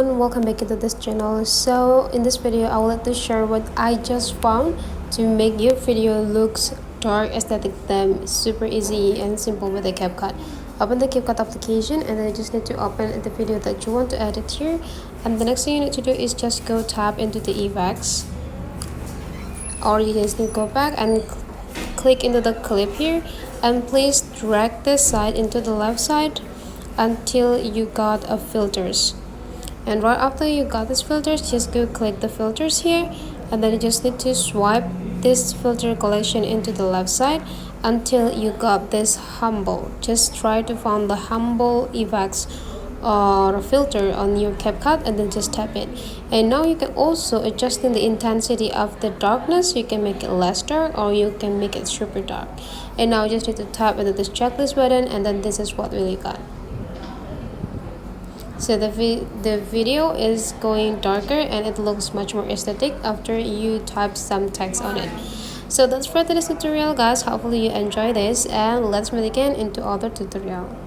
everyone, welcome back into this channel. So in this video I would like to share what I just found to make your video looks dark, aesthetic, them super easy and simple with the CapCut. Open the CapCut application and then you just need to open the video that you want to edit here, and the next thing you need to do is just go tap into the effects, or you just need to go back and click into the clip here and please drag this side into the left side until you got a filters. And right after you got this filters, just go click the filters here, and then you just need to swipe this filter collection into the left side until you got this humble. Just try to find the humble effects or filter on your CapCut and then just tap it. And now you can also adjust in the intensity of the darkness. You can make it less dark or you can make it super dark. And now you just need to tap into this checklist button, and then this is what we got. So the video is going darker and it looks much more aesthetic after you type some text on it. So that's for today's tutorial, guys. Hopefully you enjoy this, and let's meet again into other tutorial.